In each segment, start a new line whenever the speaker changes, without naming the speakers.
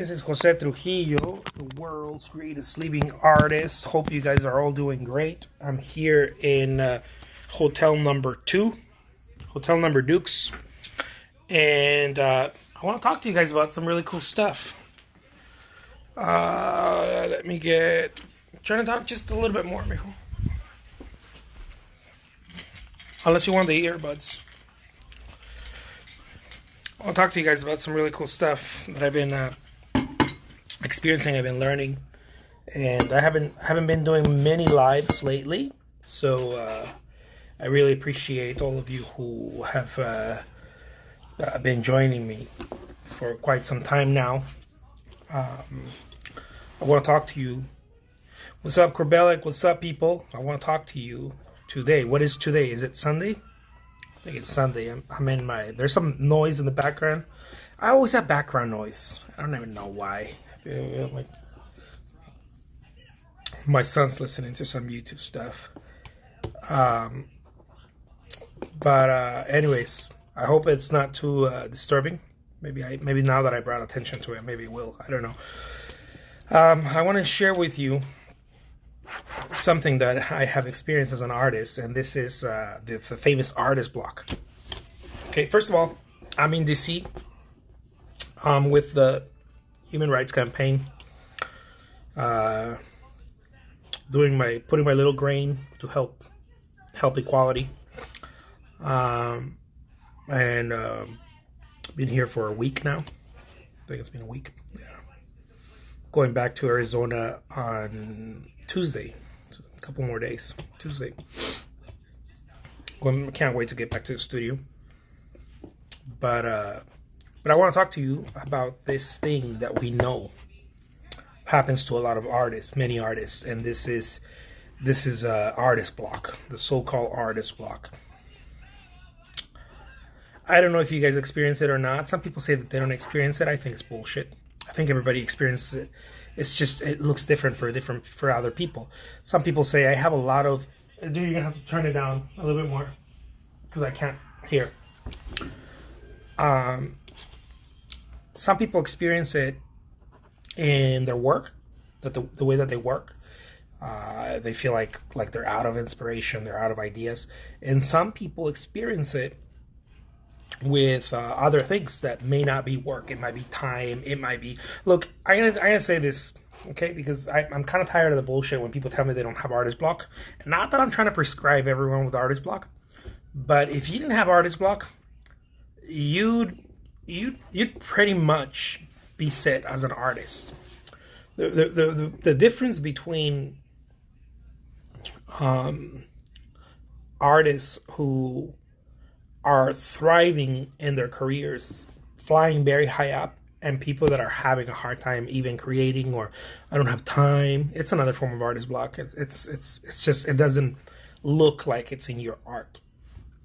This is Jose Trujillo, the world's greatest living artist. Hope you guys are all doing great. I'm here in hotel number 2, hotel number Dukes, and I want to talk to you guys about some really cool stuff. Let me turn it down just a little bit more, mijo. Unless you want the earbuds. I want to talk to you guys about some really cool stuff that I've been experiencing. I've been learning, and I haven't been doing many lives lately. So I really appreciate all of you who have been joining me for quite some time now. I want to talk to you. What's up, Corbelic? What's up, people? I want to talk to you today. What is today? Is it Sunday? I think it's Sunday. I'm in my. There's some noise in the background. I always have background noise. I don't even know why. I feel like my son's listening to some YouTube stuff. But anyways, I hope it's not too disturbing. Maybe now that I brought attention to it, maybe it will. I don't know. I want to share with you something that I have experienced as an artist, and this is the famous artist block. Okay, first of all, I'm in DC with the Human Rights Campaign, putting my little grain to help equality, and been here for a week now. I think it's been a week. Yeah, going back to Arizona on Tuesday. So a couple more days. Tuesday. Can't wait to get back to the studio. But I want to talk to you about this thing that we know happens to a lot of artists, many artists, and this is artist block, the so-called artist block. I don't know if you guys experience it or not. Some people say that they don't experience it. I think it's bullshit. I think everybody experiences it. It's just it looks different for other people. Some people say I have a lot of. Dude, you're gonna have to turn it down a little bit more because I can't hear. Some people experience it in their work, that the way that they work. They feel like they're out of inspiration, they're out of ideas, and some people experience it with other things that may not be work. It might be time. It might be. Look, I'm gonna say this, okay? Because I'm kind of tired of the bullshit when people tell me they don't have artist block. And not that I'm trying to prescribe everyone with artist block, but if you didn't have artist block, you'd pretty much be set as an artist. The difference between artists who are thriving in their careers, flying very high up, and people that are having a hard time even creating, or I don't have time. It's another form of artist block. It's just it doesn't look like it's in your art.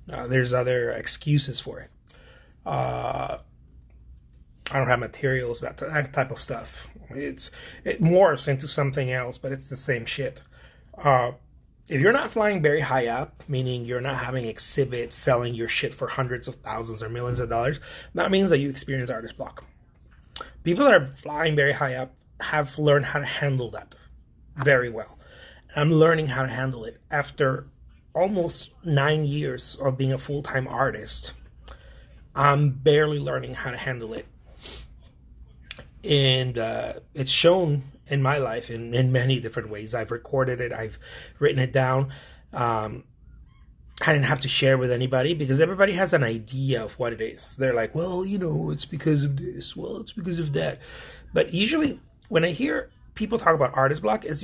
There's other excuses for it. I don't have materials, that type of stuff. It morphs into something else, but it's the same shit. If you're not flying very high up, meaning you're not having exhibits selling your shit for hundreds of thousands or millions of dollars, that means that you experience artist block. People that are flying very high up have learned how to handle that very well. I'm learning how to handle it after almost 9 years of being a full-time artist. I'm barely learning how to handle it. And it's shown in my life in many different ways. I've recorded it. I've written it down. I didn't have to share with anybody because everybody has an idea of what it is. They're like, well, it's because of this. Well, it's because of that. But usually when I hear people talk about artist block, it's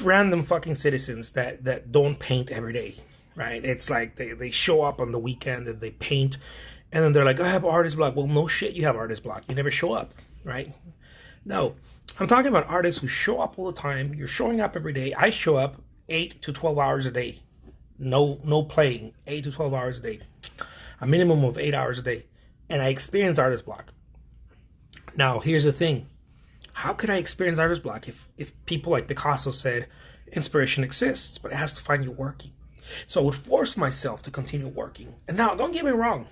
random fucking citizens that don't paint every day, right? It's like they show up on the weekend and they paint, and then they're like, I have artist block. Well, no shit, you have artist block. You never show up, right? No, I'm talking about artists who show up all the time. You're showing up every day. I show up 8 to 12 hours a day. No playing. 8 to 12 hours a day. A minimum of 8 hours a day. And I experience artist block. Now, here's the thing. How could I experience artist block if people like Picasso said inspiration exists, but it has to find you working? So I would force myself to continue working. And now, don't get me wrong.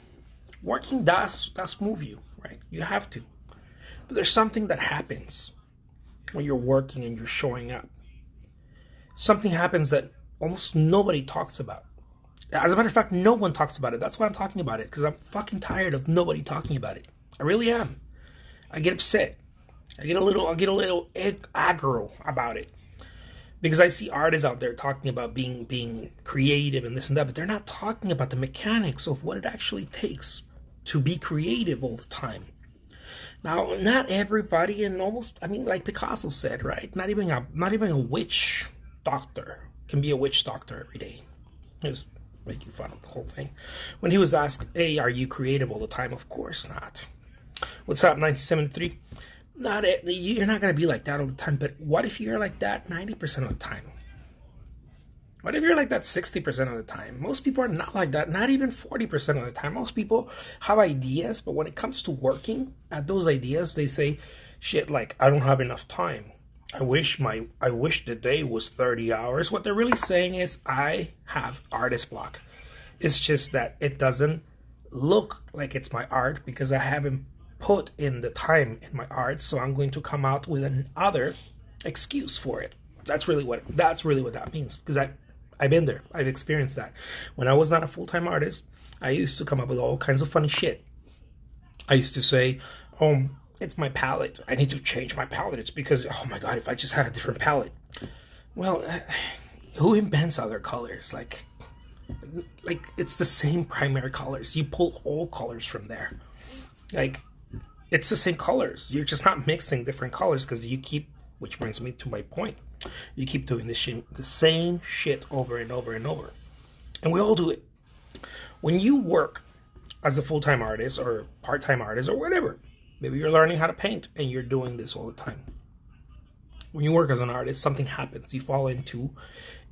Working does move you, right? You have to. But there's something that happens when you're working and you're showing up. Something happens that almost nobody talks about. As a matter of fact, no one talks about it. That's why I'm talking about it, because I'm fucking tired of nobody talking about it. I really am. I get upset. I get a little aggro about it, because I see artists out there talking about being creative and this and that, but they're not talking about the mechanics of what it actually takes to be creative all the time. Now, not everybody, and almost, I mean, like Picasso said, right? Not even a witch doctor can be a witch doctor every day. Just making fun of the whole thing. When he was asked, "Hey, are you creative all the time?" Of course not. What's up, 1973? You're not gonna be like that all the time. But what if you're like that 90% of the time? What if you're like that 60% of the time? Most people are not like that, not even 40% of the time. Most people have ideas, but when it comes to working at those ideas, they say shit like, "I don't have enough time. I wish the day was 30 hours." What they're really saying is, "I have artist block. It's just that it doesn't look like it's my art because I haven't put in the time in my art, so I'm going to come out with another excuse for it." That's really what that means, because I've been there. I've experienced that. When I was not a full-time artist, I used to come up with all kinds of funny shit. I used to say, "Oh, it's my palette. I need to change my palette. It's because, oh my God, if I just had a different palette." Well, who invents other colors? Like it's the same primary colors. You pull all colors from there. Like, it's the same colors. You're just not mixing different colors because which brings me to my point. You keep doing the same shit over and over and over. And we all do it. When you work as a full-time artist or part-time artist or whatever, maybe you're learning how to paint and you're doing this all the time. When you work as an artist, something happens. You fall into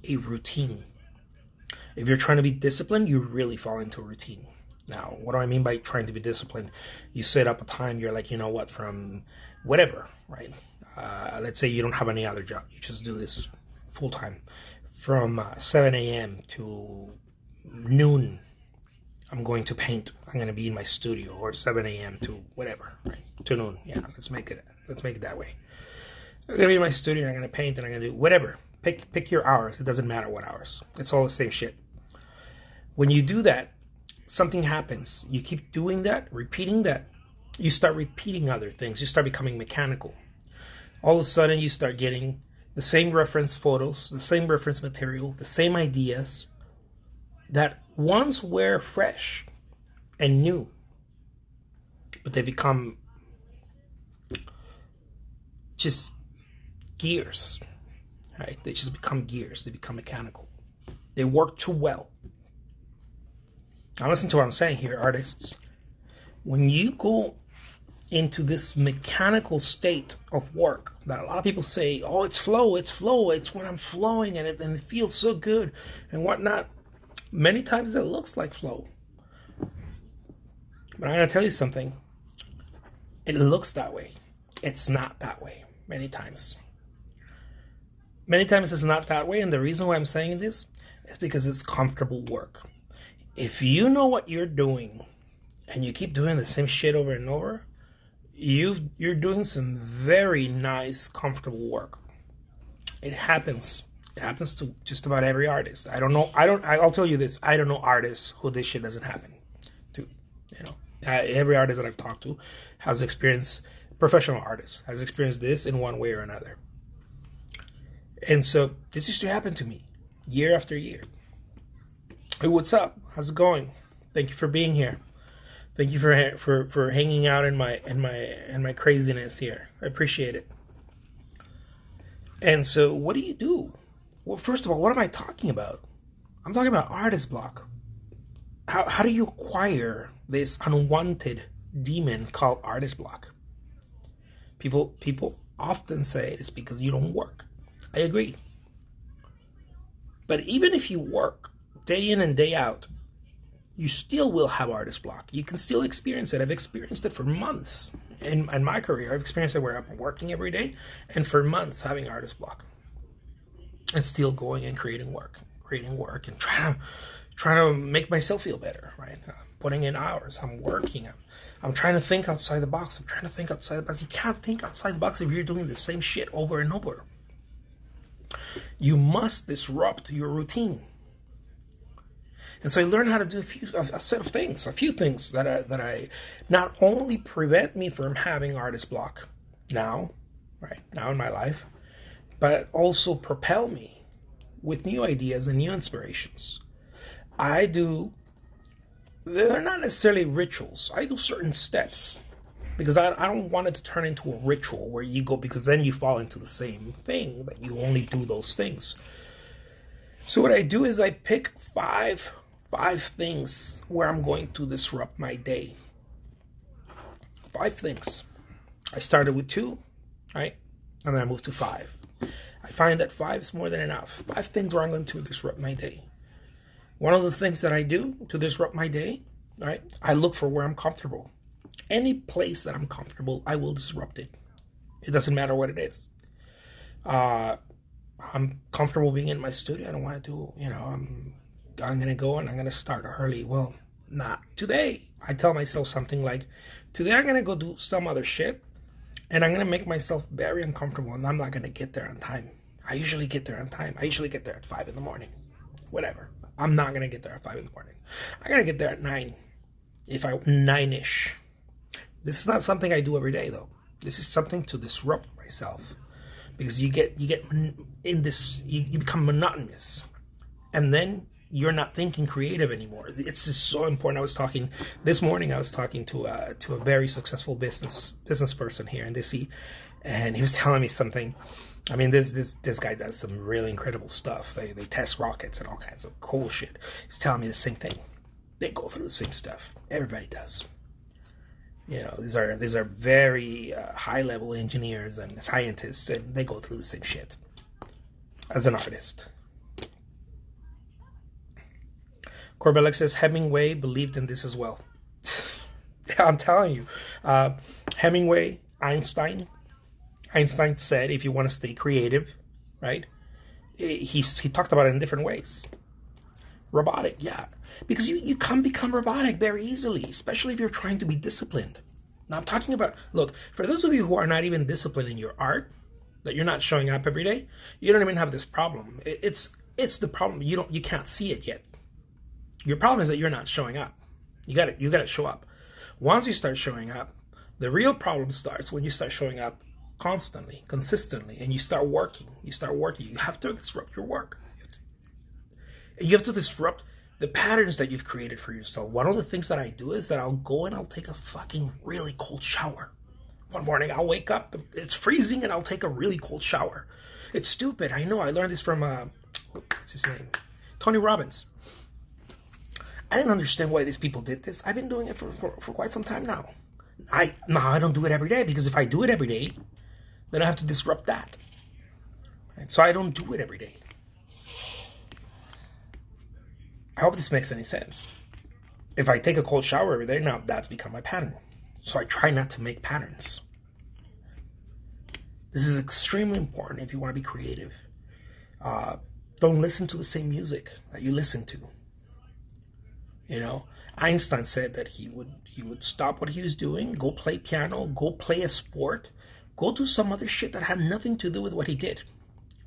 a routine. If you're trying to be disciplined, you really fall into a routine. Now, what do I mean by trying to be disciplined? You set up a time, you're like, you know what, from whatever, right? Let's say you don't have any other job. You just do this full time. From 7 a.m. to noon, I'm going to paint. I'm going to be in my studio, or 7 a.m. to whatever, right? To noon. Yeah, let's make it that way. I'm going to be in my studio, I'm going to paint, and I'm going to do whatever. Pick your hours. It doesn't matter what hours. It's all the same shit. When you do that, something happens. You keep doing that, repeating that. You start repeating other things. You start becoming mechanical. All of a sudden, you start getting the same reference photos, the same reference material, the same ideas that once were fresh and new, but they become just gears, right? They just become gears. They become mechanical. They work too well. Now listen to what I'm saying here, artists. When you go into this mechanical state of work that a lot of people say, "Oh, it's flow, it's when I'm flowing and it feels so good and whatnot," many times it looks like flow. But I'm going to tell you something. It looks that way. It's not that way many times. Many times it's not that way, and the reason why I'm saying this is because it's comfortable work. If you know what you're doing and you keep doing the same shit over and over, you're doing some very nice, comfortable work. It happens. It happens to just about every artist. I'll tell you this. I don't know artists who this shit doesn't happen to. Every artist that I've talked to has experienced, professional artists, has experienced this in one way or another. And so this used to happen to me year after year. Hey, what's up? How's it going? Thank you for being here. Thank you for hanging out in my craziness here. I appreciate it. And so, what do you do? Well, first of all, what am I talking about? I'm talking about artist block. How do you acquire this unwanted demon called artist block? People often say it's because you don't work. I agree. But even if you work day in and day out, you still will have artist block. You can still experience it. I've experienced it for months in my career. I've experienced it where I'm working every day and for months having artist block. And still going and creating work and trying to make myself feel better, right? Putting in hours. I'm working. I'm trying to think outside the box. I'm trying to think outside the box. You can't think outside the box if you're doing the same shit over and over. You must disrupt your routine. And so I learned how to do a set of things, a few things that I not only prevent me from having artist block now, right now in my life, but also propel me with new ideas and new inspirations. They're not necessarily rituals. I do certain steps because I don't want it to turn into a ritual where you go, because then you fall into the same thing, that you only do those things. So what I do is I pick five things where I'm going to disrupt my day. 5 things. I started with 2, right? And then I moved to 5. I find that 5 is more than enough. 5 things where I'm going to disrupt my day. One of the things that I do to disrupt my day, right? I look for where I'm comfortable. Any place that I'm comfortable, I will disrupt it. It doesn't matter what it is. I'm comfortable being in my studio. I don't want to do, I'm going to go and I'm going to start early. Well, not today. I tell myself something like, today I'm going to go do some other shit and I'm going to make myself very uncomfortable and I'm not going to get there on time. I usually get there on time. I usually get there at 5 in the morning. Whatever. I'm not going to get there at 5 in the morning. I'm going to get there at 9. 9-ish. This is not something I do every day, though. This is something to disrupt myself. Because you get in this, you become monotonous. And then you're not thinking creative anymore. It's just so important. This morning I was talking to a very successful business person here in DC, and he was telling me something. I mean, this guy does some really incredible stuff. They test rockets and all kinds of cool shit. He's telling me the same thing. They go through the same stuff. Everybody does. These are very high level engineers and scientists, and they go through the same shit as an artist. Corbellex says Hemingway believed in this as well. Yeah, I'm telling you, Hemingway, Einstein said, if you want to stay creative, right? He talked about it in different ways. Robotic, yeah. Because you can become robotic very easily, especially if you're trying to be disciplined. Now I'm talking about, look, for those of you who are not even disciplined in your art, that you're not showing up every day, you don't even have this problem. It's the problem. You can't see it yet. Your problem is that you're not showing up. You gotta show up. Once you start showing up, the real problem starts when you start showing up constantly, consistently, and you start working. You have to disrupt your work. And you have to disrupt the patterns that you've created for yourself. One of the things that I do is that I'll go and I'll take a fucking really cold shower. One morning I'll wake up, it's freezing, and I'll take a really cold shower. It's stupid, I know. I learned this from, what's his name? Tony Robbins. I didn't understand why these people did this. I've been doing it for quite some time now. I don't do it every day, because if I do it every day, then I have to disrupt that. And so I don't do it every day. I hope this makes any sense. If I take a cold shower every day, now that's become my pattern. So I try not to make patterns. This is extremely important if you want to be creative. Don't listen to the same music that you listen to. Einstein said that he would stop what he was doing, go play piano, go play a sport, go do some other shit that had nothing to do with what he did,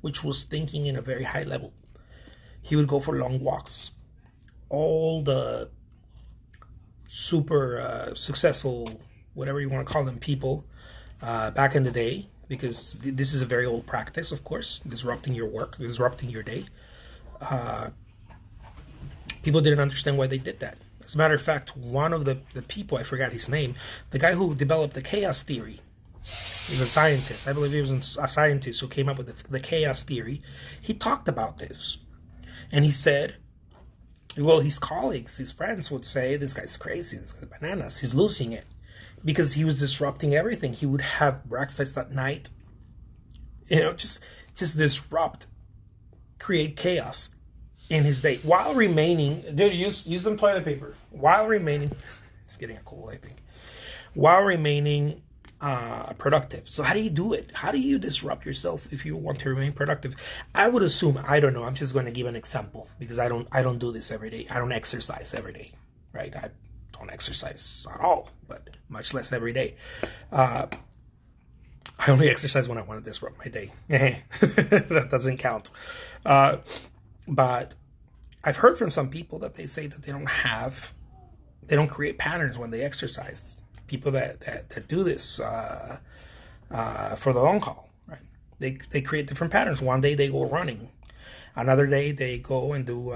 which was thinking in a very high level. He would go for long walks. All the super successful, whatever you want to call them, people back in the day, because this is a very old practice, of course, disrupting your work, disrupting your day. People didn't understand why they did that. As a matter of fact, one of the people, I forgot his name, the guy who developed the chaos theory, he was a scientist. I believe he was a scientist who came up with the chaos theory. He talked about this. And he said, well, his colleagues, his friends would say, this guy's crazy, this guy's bananas, he's losing it. Because he was disrupting everything. He would have breakfast at night. Just disrupt, create chaos in his day while remaining, use some toilet paper, while remaining, it's getting a cold, I think, while remaining productive. So how do you do it? How do you disrupt yourself if you want to remain productive? I would assume, I don't know, I'm just going to give an example, because I don't do this every day. I don't exercise every day, right? don't exercise at all, but much less every day. I only exercise when I want to disrupt my day. That doesn't count. But I've heard from some people that they say that they don't create patterns when they exercise. People that do this for the long haul, right? They create different patterns. One day they go running. Another day they go and do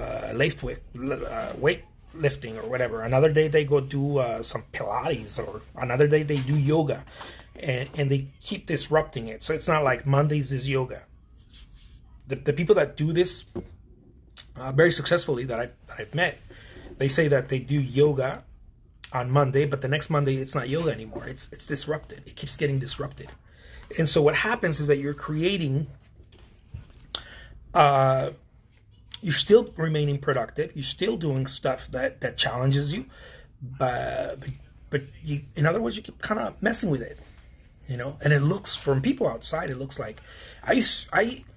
weight lifting or whatever. Another day they go do some Pilates, or another day they do yoga, and they keep disrupting it. So it's not like Mondays is yoga. The people that do this very successfully that I've met, they say that they do yoga on Monday, but the next Monday it's not yoga anymore. It's disrupted. It keeps getting disrupted, and so what happens is that you're creating. You're still remaining productive. You're still doing stuff that challenges you, but you, in other words, you keep kind of messing with it, you know. And it looks, from people outside, it looks like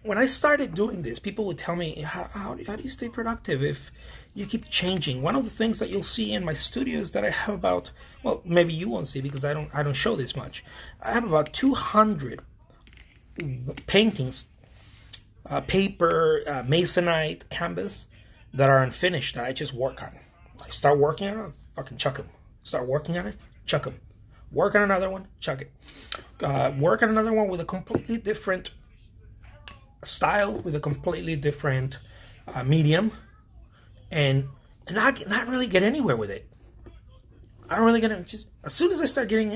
when I started doing this, people would tell me, how do you stay productive if you keep changing? One of the things that you'll see in my studio is that I have about, well, maybe you won't see because I don't show this much. I have about 200 paintings. Paper, masonite, canvas that are unfinished that I just work on. I start working on it, fucking chuck them. Start working on it, chuck them. Work on another one, chuck it. Work on another one with a completely different style, with a completely different medium, and not really get anywhere with it. I don't really get it. Just as soon as I start getting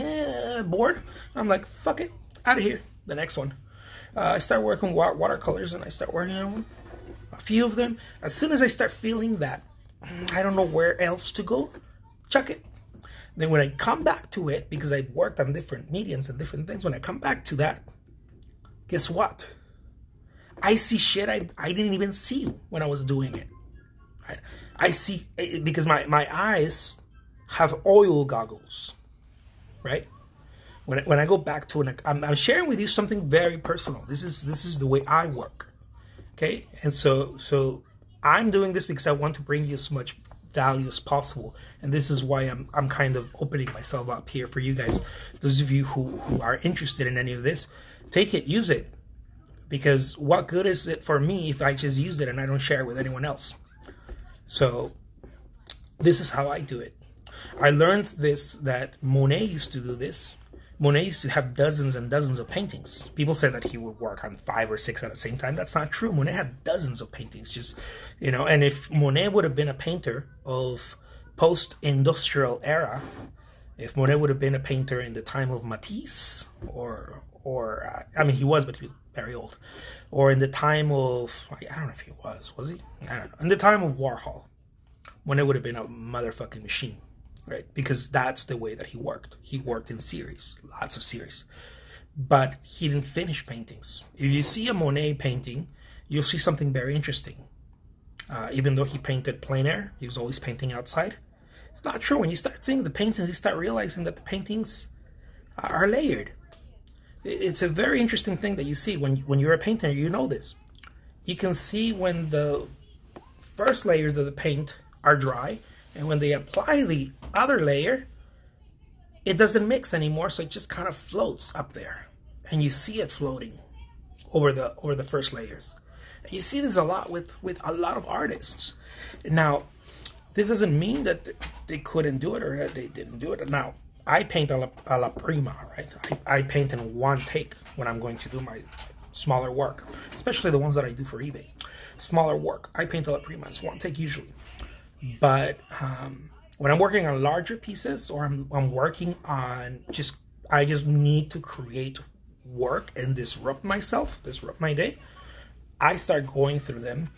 bored, I'm like, fuck it, out of here. The next one. I start working watercolors, and I start working on a few of them. As soon as I start feeling that I don't know where else to go, chuck it. Then when I come back to it, because I've worked on different mediums and different things, when I come back to that, guess what? I see shit I didn't even see when I was doing it. Right? I see, because my eyes have oil goggles, right? When I go back to I'm sharing with you something very personal. This is the way I work, okay? And so I'm doing this because I want to bring you as much value as possible, and this is why I'm kind of opening myself up here for you guys. Those of you who are interested in any of this, take it, use it, because what good is it for me if I just use it and I don't share it with anyone else? So this is how I do it. I learned this, that Monet used to do this. Monet used to have dozens and dozens of paintings. People said that he would work on 5 or 6 at the same time. That's not true. Monet had dozens of paintings, just, you know. And if Monet would have been a painter of post-industrial era, if Monet would have been a painter in the time of Matisse, or I mean, he was, but he was very old, or in the time of, I don't know if he was he? I don't know. In the time of Warhol, Monet would have been a motherfucking machine. Right, because that's the way that he worked. He worked in series, lots of series, but he didn't finish paintings. If you see a Monet painting, you'll see something very interesting. Even though he painted plein air, he was always painting outside. It's not true. When you start seeing the paintings, you start realizing that the paintings are layered. It's a very interesting thing that you see when you're a painter. You know this. You can see when the first layers of the paint are dry, and when they apply the other layer, it doesn't mix anymore, so it just kind of floats up there, and you see it floating over the first layers. And you see this a lot with a lot of artists. Now, this doesn't mean that they couldn't do it or that they didn't do it. Now, I paint a la prima, right? I paint in one take when I'm going to do my smaller work, especially the ones that I do for eBay. Smaller work, I paint a la prima. It's one take usually. But when I'm working on larger pieces, or I'm working on I just need to create work and disrupt my day, I start going through them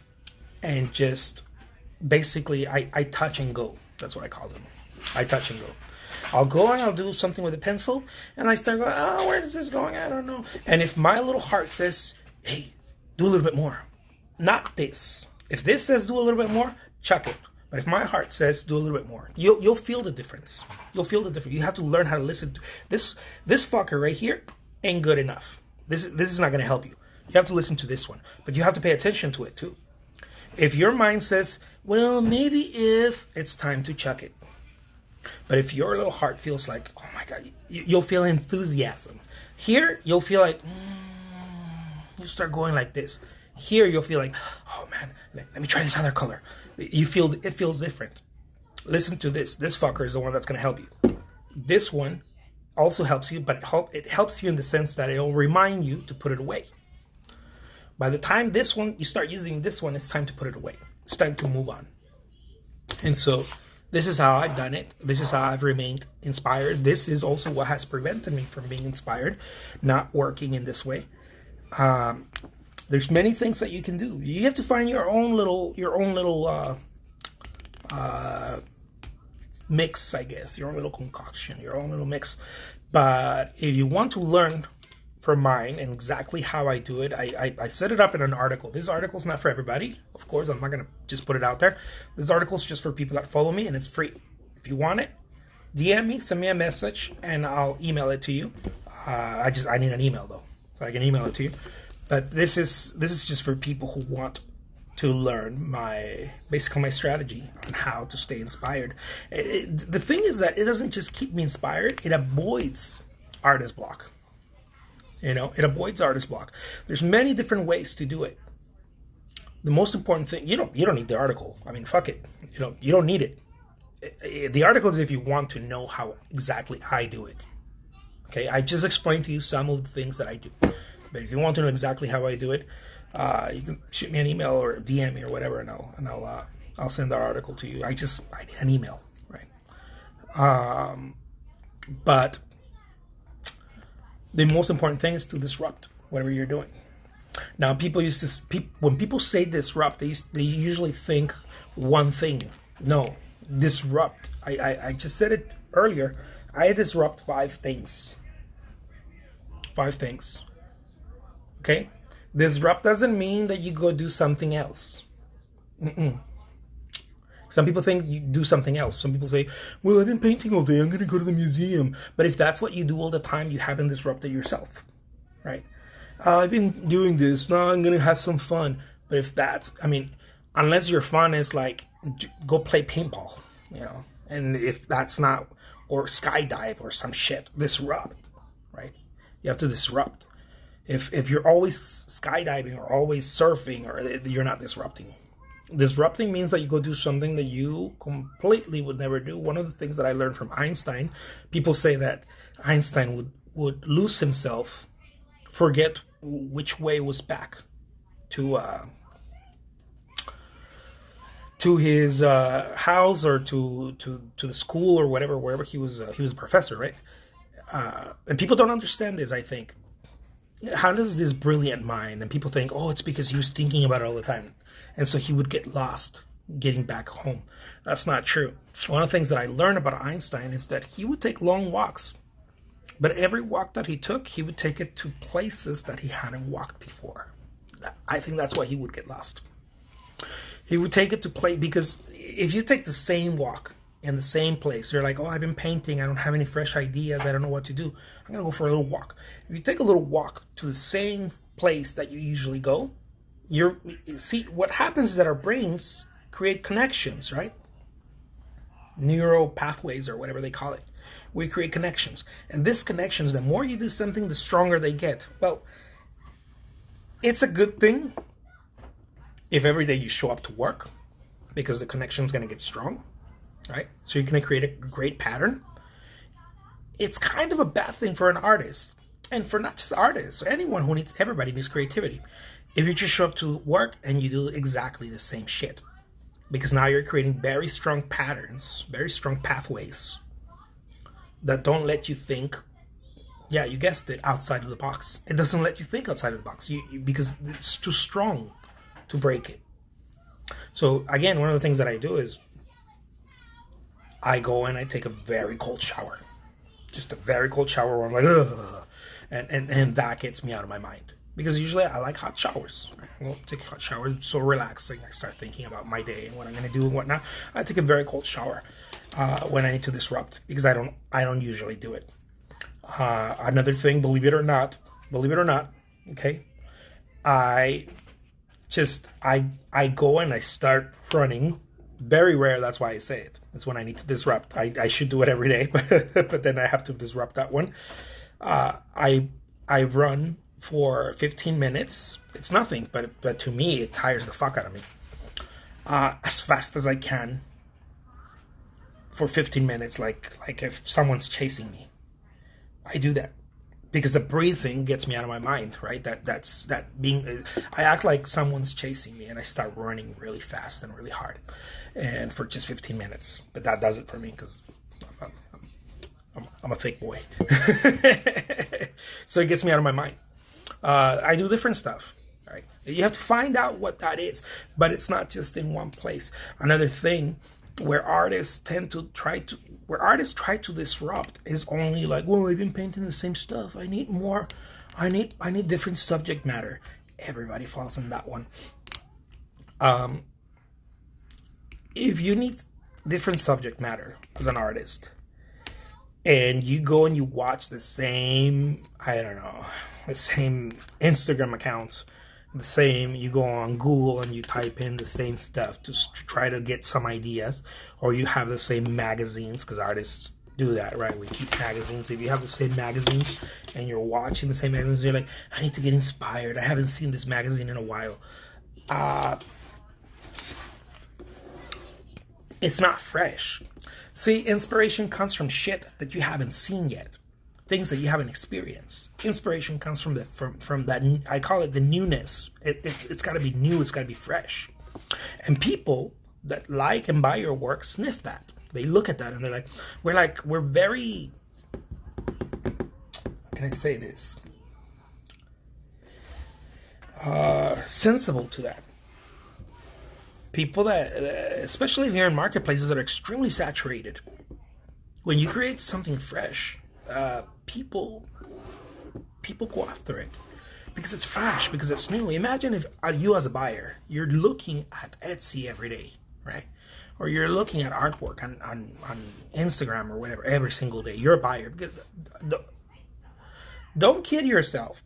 and just basically I touch and go. That's what I call them. I touch and go. I'll go and I'll do something with a pencil, and I start going, oh, where is this going? I don't know. And if my little heart says, hey, do a little bit more, not this. If this says do a little bit more, chuck it. But if my heart says do a little bit more, you'll feel the difference. You'll feel the difference. You have to learn how to listen to this. This fucker right here ain't good enough. This is not going to help you. You have to listen to this one, but you have to pay attention to it too. If your mind says, well, maybe if, it's time to chuck it. But if your little heart feels like, oh my God, you'll feel enthusiasm. Here, you'll feel like, you start going like this. Here, you'll feel like, oh man, let me try this other color. It feels different. Listen to this. This fucker is the one that's going to help you. This one also helps you, but it helps you in the sense that it'll remind you to put it away. By the time you start using this one, it's time to put it away. It's time to move on. And so this is how I've done it. This is how I've remained inspired. This is also what has prevented me from being inspired, not working in this way. There's many things that you can do. You have to find your own little mix, I guess, your own little concoction, your own little mix. But if you want to learn from mine and exactly how I do it, I set it up in an article. This article is not for everybody. Of course, I'm not going to just put it out there. This article is just for people that follow me, and it's free. If you want it, DM me, send me a message, and I'll email it to you. I need an email, though, so I can email it to you. But this is just for people who want to learn basically my strategy on how to stay inspired. The thing is that it doesn't just keep me inspired, it avoids artist block. It avoids artist block. There's many different ways to do it. The most important thing, you don't need the article. I mean, fuck it. You don't need it. The article is if you want to know how exactly I do it. Okay, I just explained to you some of the things that I do. But if you want to know exactly how I do it, you can shoot me an email or DM me or whatever, and I'll send the article to you. I need an email, right? But the most important thing is to disrupt whatever you're doing. Now, when people say disrupt, they usually think one thing. No, disrupt. I just said it earlier. I disrupt 5 things. 5 things. Okay? Disrupt doesn't mean that you go do something else. Some people think you do something else. Some people say, well, I've been painting all day. I'm going to go to the museum. But if that's what you do all the time, you haven't disrupted yourself. Right? I've been doing this. Now I'm going to have some fun. But unless your fun is like, go play paintball, and if that's not, or skydive or some shit, disrupt, right? You have to disrupt. If you're always skydiving or always surfing, or you're not disrupting. Disrupting means that you go do something that you completely would never do. One of the things that I learned from Einstein, people say that Einstein would lose himself, forget which way was back to his house or to the school or wherever he was a professor, right? And people don't understand this, I think. How does this brilliant mind, and people think, oh, it's because he was thinking about it all the time, and so he would get lost getting back home. That's not true. One of the things that I learned about Einstein is that he would take long walks, but every walk that he took, he would take it to places that he hadn't walked before. I think that's why he would get lost. He would take it to play, because if you take the same walk in the same place, you're like, oh, I've been painting, I don't have any fresh ideas, I don't know what to do, I'm gonna go for a little walk. If you take a little walk to the same place that you usually go, see what happens is that our brains create connections, right? Neural pathways, or whatever they call it. We create connections, and these connections, the more you do something, the stronger they get. Well, it's a good thing if every day you show up to work, because the connection's going to get strong, right? So you're going to create a great pattern. It's kind of a bad thing for an artist, and for not just artists, everybody needs creativity. If you just show up to work and you do exactly the same shit, because now you're creating very strong patterns, very strong pathways that don't let you think, yeah, you guessed it, outside of the box. It doesn't let you think outside of the box because it's too strong to break it. So again, one of the things that I do is I go and I take a very cold shower. Just a very cold shower where I'm like, ugh. And that gets me out of my mind. Because usually I like hot showers. I go take a hot shower, it's so relaxing. I start thinking about my day and what I'm going to do and whatnot. I take a very cold shower when I need to disrupt, because I don't usually do it. Another thing, believe it or not, okay, I go and I start running Very rare. That's why I say it. It's when I need to disrupt. I should do it every day, but then I have to disrupt that one. I run for 15 minutes. It's nothing, but to me, it tires the fuck out of me. As fast as I can for 15 minutes, like if someone's chasing me. I do that because the breathing gets me out of my mind, right? I act like someone's chasing me and I start running really fast and really hard, and for just 15 minutes. But that does it for me because I'm a thick boy. So it gets me out of my mind. I do different stuff, right? You have to find out what that is, but it's not just in one place. Another thing where artists try to disrupt is only like, well, I've been painting the same stuff. I need more. I need different subject matter. Everybody falls in that one. If you need different subject matter as an artist, and you go and you watch the same, the same Instagram accounts, you go on Google and you type in the same stuff to try to get some ideas, or you have the same magazines, because artists do that, right? We keep magazines. If you have the same magazines and you're watching the same magazines, you're like, I need to get inspired. I haven't seen this magazine in a while. It's not fresh. See, inspiration comes from shit that you haven't seen yet. Things that you haven't experienced. Inspiration comes from that. I call it the newness. It's got to be new. It's got to be fresh. And people that like and buy your work sniff that. They look at that and they're like, we're very. How can I say this? Sensible to that. People that, especially if you're in marketplaces that are extremely saturated, when you create something fresh, people go after it because it's fresh, because it's new. Imagine if you as a buyer, you're looking at Etsy every day, right? Or you're looking at artwork on Instagram or whatever every single day. You're a buyer. Don't kid yourself.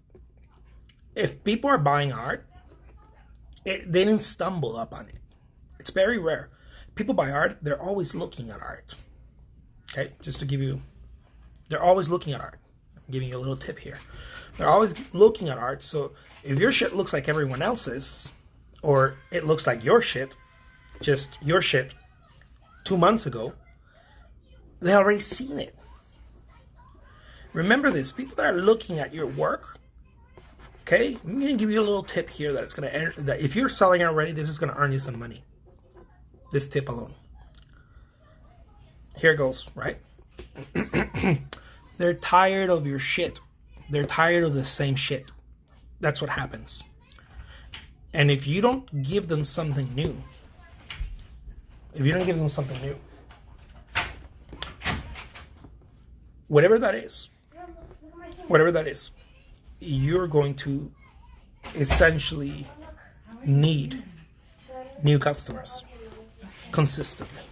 If people are buying art, they didn't stumble up on it. It's very rare. People buy art, they're always looking at art. Okay, just to give you, they're always looking at art. I'm giving you a little tip here. They're always looking at art, so if your shit looks like everyone else's, or it looks like your shit, just your shit 2 months ago, they already seen it. Remember this, people that are looking at your work, okay, I'm going to give you a little tip here that it's going to, that if you're selling it already, this is going to earn you some money. This tip alone. Here goes, right? They're tired of your shit. They're tired of the same shit. That's what happens. And if you don't give them something new, whatever that is, you're going to essentially need new customers consistently.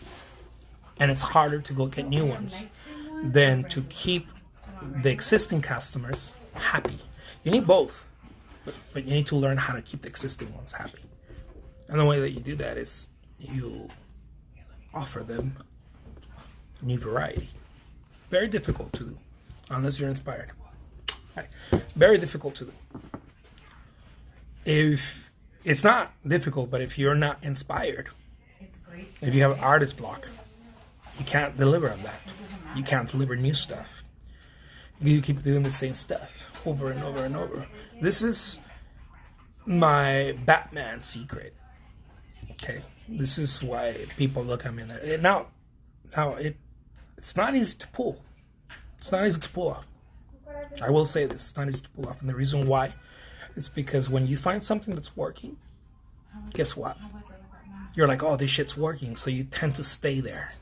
And it's harder to go get new ones than to keep the existing customers happy. You need both, but you need to learn how to keep the existing ones happy. And the way that you do that is you offer them new variety. Very difficult to do, unless you're inspired. Right. Very difficult to do. If it's not difficult, but if you're not inspired, if you have an artist block, you can't deliver on that. You can't deliver new stuff. You keep doing the same stuff over and over and over. This is my Batman secret. Okay, this is why people look at me there. Now, it's not easy to pull. It's not easy to pull off. I will say this, it's not easy to pull off. And the reason why is because when you find something that's working, guess what? You're like, oh, this shit's working. So you tend to stay there.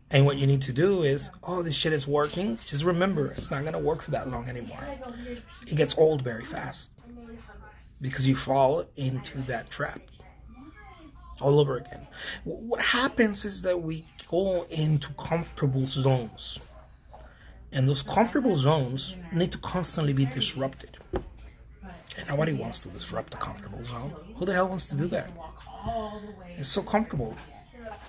And what you need to do is, oh, this shit is working. Just remember, it's not going to work for that long anymore. It gets old very fast. Because you fall into that trap. All over again. What happens is that we go into comfortable zones. And those comfortable zones need to constantly be disrupted. And nobody wants to disrupt a comfortable zone. Who the hell wants to do that? It's so comfortable.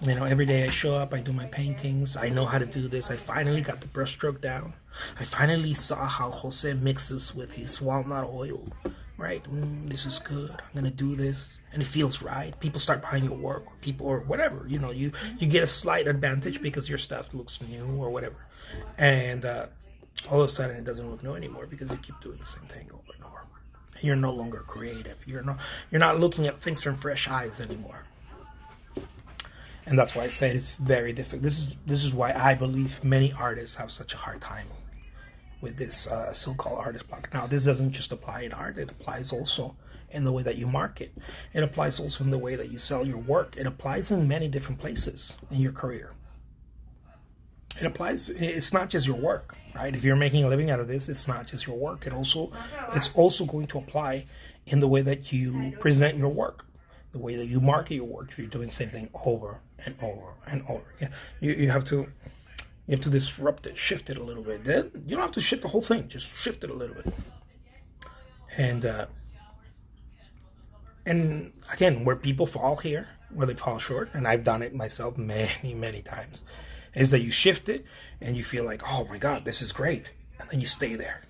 You know, every day I show up, I do my paintings. I know how to do this. I finally got the brushstroke down. I finally saw how Jose mixes with his walnut oil. Right? This is good. I'm gonna do this, and it feels right. People start buying your work, or people, or whatever. You know, you get a slight advantage because your stuff looks new or whatever, and all of a sudden it doesn't look new anymore because you keep doing the same thing over and over. And you're no longer creative. You're not looking at things from fresh eyes anymore. And that's why I said it's very difficult. This is why I believe many artists have such a hard time with this so-called artist block. Now, this doesn't just apply in art. It applies also in the way that you market. It applies also in the way that you sell your work. It applies in many different places in your career. It applies. It's not just your work, right? If you're making a living out of this, it's not just your work. It's also going to apply in the way that you present your work, the way that you market your work. If you're doing the same thing over and over and over again, you have to disrupt it, shift it a little bit. Then you don't have to shift the whole thing, just shift it a little bit. And again, where people fall here, where they fall short, and I've done it myself many, many times, is that you shift it and you feel like, oh my God, this is great. And then you stay there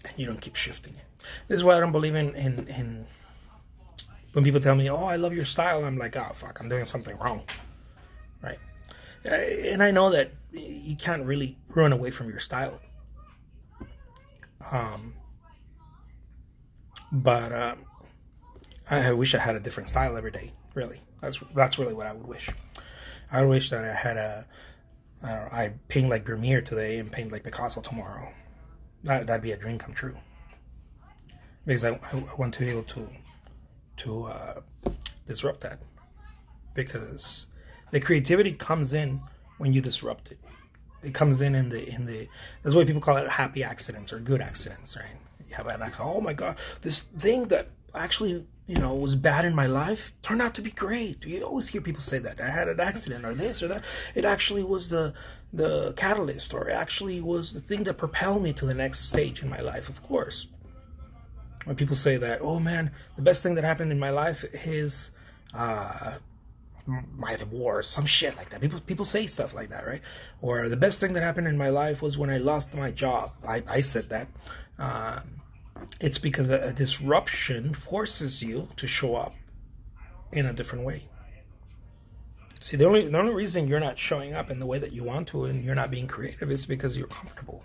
and you don't keep shifting it. This is why I don't believe in when people tell me, oh, I love your style. I'm like, oh, fuck, I'm doing something wrong. Right? And I know that you can't really run away from your style. But I wish I had a different style every day. Really, that's really what I would wish. I wish that I had I paint like Vermeer today and paint like Picasso tomorrow. That'd be a dream come true. Because I want to be able to disrupt that. Because the creativity comes in when you disrupt it. It comes in the that's why people call it happy accidents or good accidents, right? You have an accident. Oh my God, this thing that actually, was bad in my life turned out to be great. You always hear people say that. I had an accident or this or that. It actually was the catalyst, or it actually was the thing that propelled me to the next stage in my life, of course. When people say that, oh man, the best thing that happened in my life is my divorce, some shit like that. People say stuff like that, right? Or the best thing that happened in my life was when I lost my job. I said that. It's because a disruption forces you to show up in a different way. See, the only reason you're not showing up in the way that you want to and you're not being creative is because you're comfortable.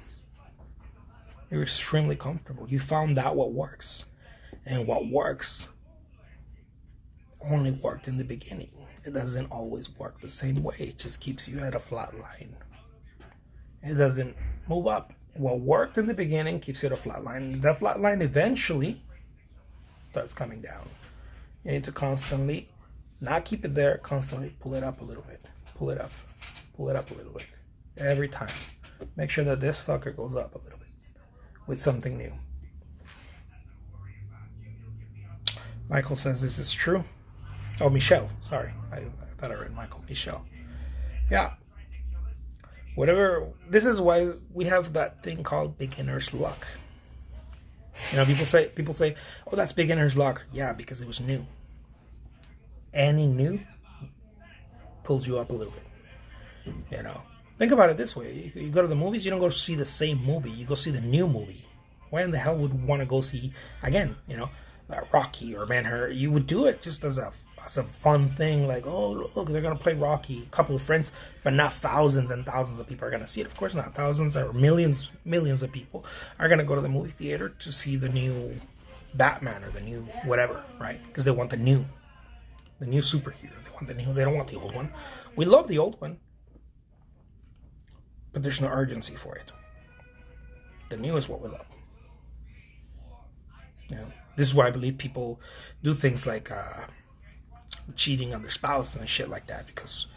You're extremely comfortable. You found out what works. And what works only worked in the beginning. It doesn't always work the same way. It just keeps you at a flat line. It doesn't move up. What worked in the beginning keeps you at a flat line. That flat line eventually starts coming down. You need to constantly not keep it there, constantly pull it up a little bit. Pull it up. Pull it up a little bit. Every time. Make sure that this fucker goes up a little bit with something new. Michael says this is true. Oh, Michelle. Sorry. I thought I read Michael. Michelle. Yeah. Whatever. This is why we have that thing called beginner's luck. People say, oh, that's beginner's luck. Yeah, because it was new. Any new pulls you up a little bit. Think about it this way. You go to the movies, you don't go see the same movie. You go see the new movie. Why in the hell would want to go see, again, Rocky or Ben-Hur? You would do it just as a fun thing, like, oh, look, they're going to play Rocky, a couple of friends, but not thousands and thousands of people are going to see it. Of course not. Thousands or millions of people are going to go to the movie theater to see the new Batman or the new whatever, right? Because they want the new superhero. They want the new. They don't want the old one. We love the old one, but there's no urgency for it. The new is what we love. This is why I believe people do things like cheating on their spouse and shit like that, because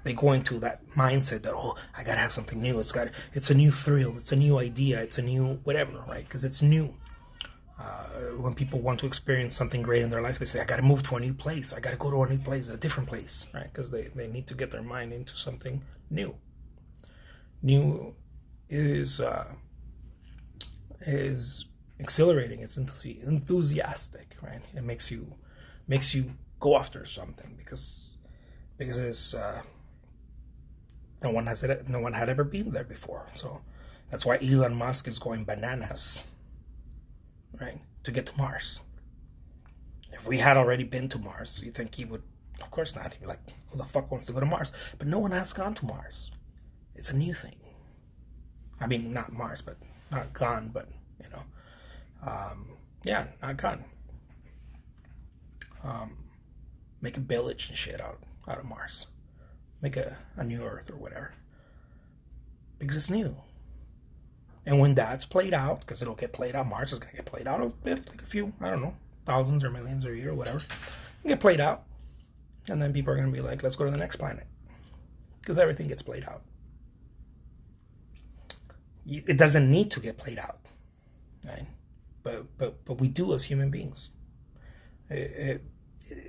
they go into that mindset that, oh, I gotta have something new. It's a new thrill. It's a new idea. It's a new whatever, right? Because it's new. When people want to experience something great in their life, they say, I gotta move to a new place. I gotta go to a new place, a different place, right? Because they need to get their mind into something new. New is exhilarating. It's enthusiastic, right? It makes you go after something because it's no one had ever been there before. So that's why Elon Musk is going bananas, right, to get to Mars. If we had already been to Mars, you think he would? Of course not. He'd be like, who the fuck wants to go to Mars? But no one has gone to Mars. It's a new thing. I mean, not Mars, but not gone, but, you know. Yeah, not gone. Make a village and shit out of Mars. Make a new Earth or whatever. Because it's new. And when that's played out, because it'll get played out, Mars is going to get played out. It'll take a few, I don't know, thousands or millions or a year or whatever. It'll get played out. And then people are going to be like, let's go to the next planet. Because everything gets played out. It doesn't need to get played out. Right? But we do as human beings.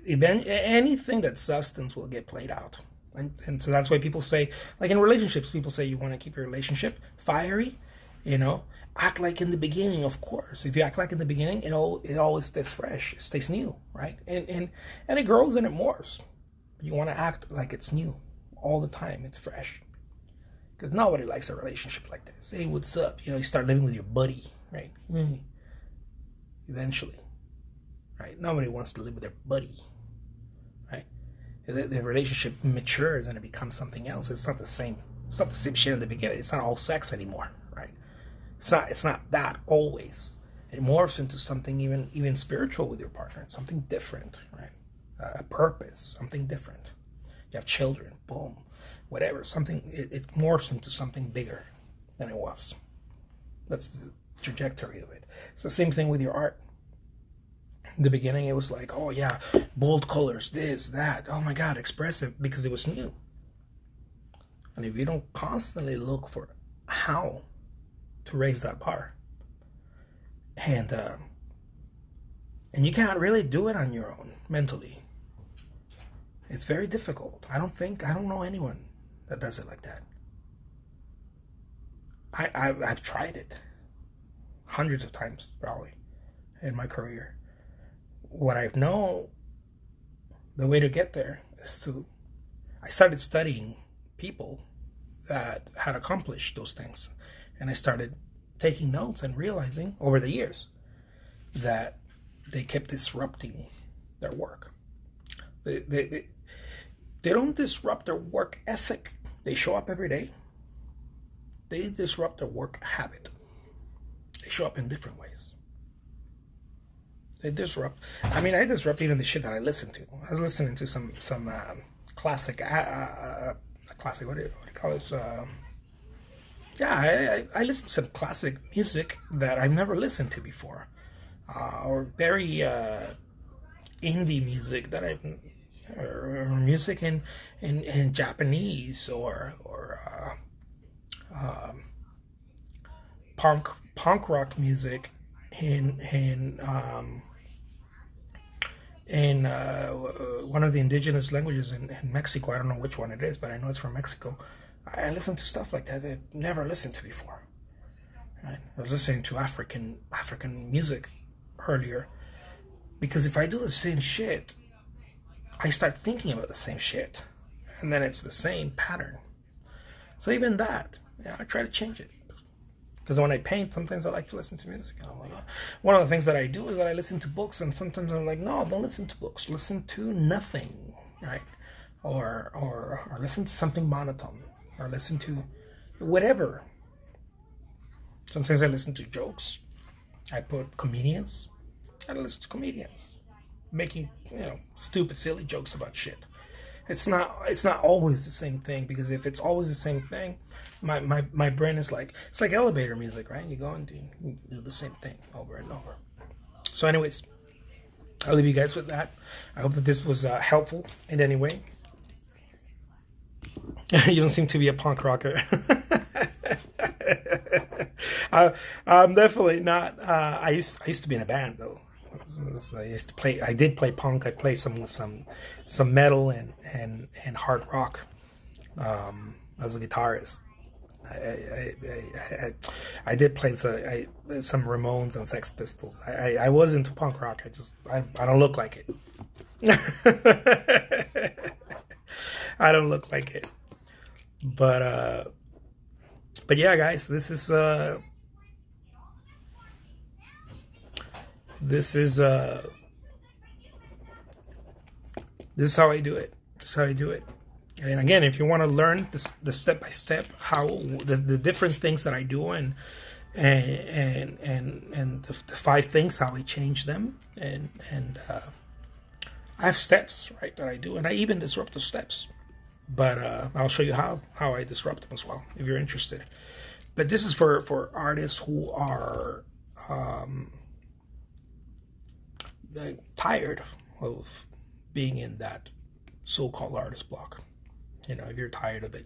Anything that's substance will get played out. And so that's why people say, like in relationships, people say you want to keep your relationship fiery, you know, act like in the beginning, of course. If you act like in the beginning, it always stays fresh, it stays new, right? And it grows and it morphs. You want to act like it's new all the time, it's fresh. Because nobody likes a relationship like this. Hey, what's up? You know, you start living with your buddy, right? Eventually, right? Nobody wants to live with their buddy, right? The relationship matures and it becomes something else. It's not the same. It's not the same shit in the beginning. It's not all sex anymore, right? It's not that always. It morphs into something even spiritual with your partner. Something different, right? A purpose, something different. You have children, boom, whatever. Something it morphs into something bigger than it was. That's the trajectory of it. It's the same thing with your art. In the beginning, it was like, oh yeah, bold colors, this, that. Oh my God, expressive, because it was new. And if you don't constantly look for how to raise that bar, and you can't really do it on your own mentally. It's very difficult. I don't know anyone that does it like that. I've tried it hundreds of times probably in my career. What I know, the way to get there is I started studying people that had accomplished those things. And I started taking notes and realizing over the years that they kept disrupting their work. They don't disrupt their work ethic. They show up every day. They disrupt their work habit. They show up in different ways. They disrupt. I mean, I disrupt even the shit that I listen to. I was listening to some classic, classic. What do you call it? Yeah, I listen to some classic music that I've never listened to before, or very indie music that or music in Japanese or punk rock music in one of the indigenous languages in Mexico. I don't know which one it is, but I know it's from Mexico. I listen to stuff like that I've never listened to before. Right? I was listening to African music earlier, because if I do the same shit, I start thinking about the same shit, and then it's the same pattern. So even that, yeah, I try to change it. Because when I paint, sometimes I like to listen to music. And I'm like, one of the things that I do is that I listen to books, and sometimes I'm like, no, don't listen to books. Listen to nothing, right? Or listen to something monotone, or listen to whatever. Sometimes I listen to jokes. I put comedians. I listen to comedians making, stupid, silly jokes about shit. It's not always the same thing, because if it's always the same thing, my brain is like, it's like elevator music, right? You go and do the same thing over and over. So anyways, I'll leave you guys with that. I hope that this was helpful in any way. You don't seem to be a punk rocker. I'm definitely not. I used to be in a band though. I did play punk. I played some metal and hard rock. I was a guitarist. I did play some Ramones and Sex Pistols. I was into punk rock. I don't look like it. I don't look like it. But yeah, guys, this is this is how I do it. This is how I do it. And again, if you want to learn the step by step, how the different things that I do, and the 5 things, how I change them, and I have steps, right, that I do, and I even disrupt those steps. But I'll show you how I disrupt them as well, if you're interested. But this is for artists who are like, tired of being in that so-called artist block. You know, if you're tired of it,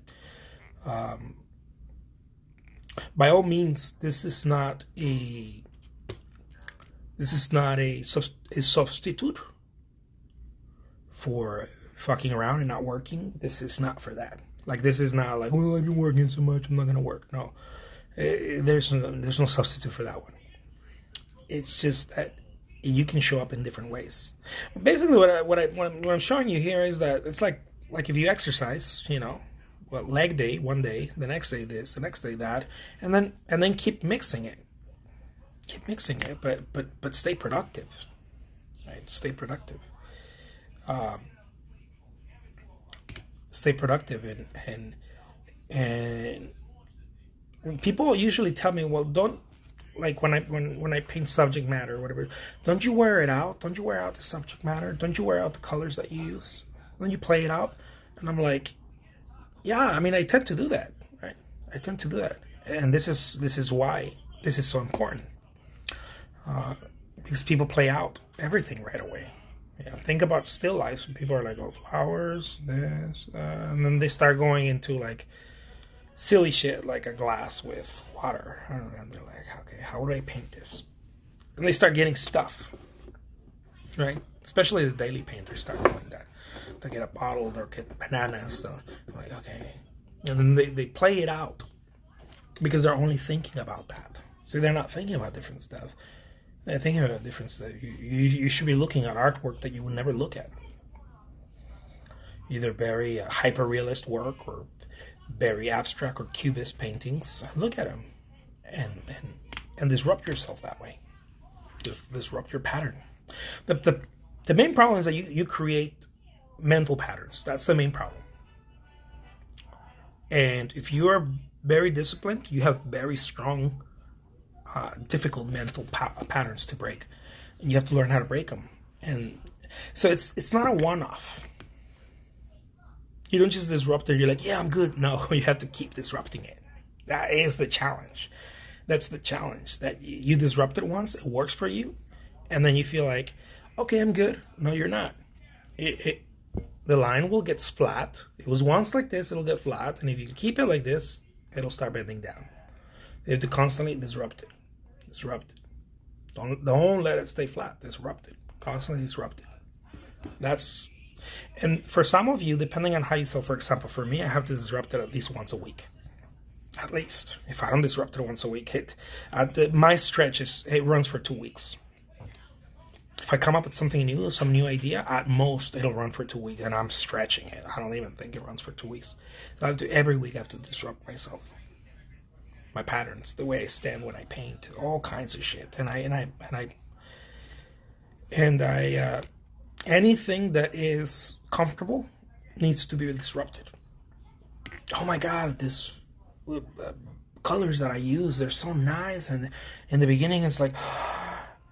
by all means, this is not a substitute for fucking around and not working. This is not for that. Like, this is not like, well, I've been working so much, I'm not gonna work. No, there's no substitute for that one. It's just that you can show up in different ways. Basically, what I'm showing you here is that it's like if you exercise, you know, well, leg day one day, the next day this, the next day that, and then keep mixing it. Keep mixing it, but stay productive. Right? Stay productive. Stay productive, and people usually tell me, well, don't, like, when I paint subject matter or whatever, don't you wear it out? Don't you wear out the subject matter? Don't you wear out the colors that you use? Don't you play it out? And I'm like, yeah, I mean, I tend to do that, right? I tend to do that, and this is why this is so important, because people play out everything right away. Yeah, think about still lifes. People are like, oh, flowers, this, and then they start going into like silly shit, like a glass with water. And they're like, okay, how would I paint this? And they start getting stuff, right? Especially the daily painters start doing that. They get a bottle, they'll get bananas. So like, okay, and then they play it out because they're only thinking about that. So they're not thinking about different stuff. They're thinking about different stuff. You should be looking at artwork that you would never look at. Either very hyper-realist work or very abstract or cubist paintings. Look at them and disrupt yourself that way. Disrupt your pattern. The main problem is that you create mental patterns. That's the main problem. And if you are very disciplined, you have very strong, difficult mental patterns to break, and you have to learn how to break them. And so it's not a one-off. You don't just disrupt it. You're like, yeah, I'm good. No, you have to keep disrupting it. That is the challenge. That's the challenge. That you disrupt it once, it works for you, and then you feel like, okay, I'm good. No, you're not. The line will get flat. It was once like this, it'll get flat, and if you keep it like this, it'll start bending down. You have to constantly disrupt it. Disrupt it. Don't let it stay flat. Disrupt it. Constantly disrupt it. And for some of you, depending on how you sell, for example, for me, I have to disrupt it at least once a week. At least. If I don't disrupt it once a week, my stretch it runs for 2 weeks. If I come up with something new, some new idea, at most it'll run for 2 weeks, and I'm stretching it. I don't even think it runs for 2 weeks. Every week I have to disrupt myself. My patterns, the way I stand when I paint, all kinds of shit, and anything that is comfortable needs to be disrupted. Oh my God, this colors that I use, they're so nice, and in the beginning it's like,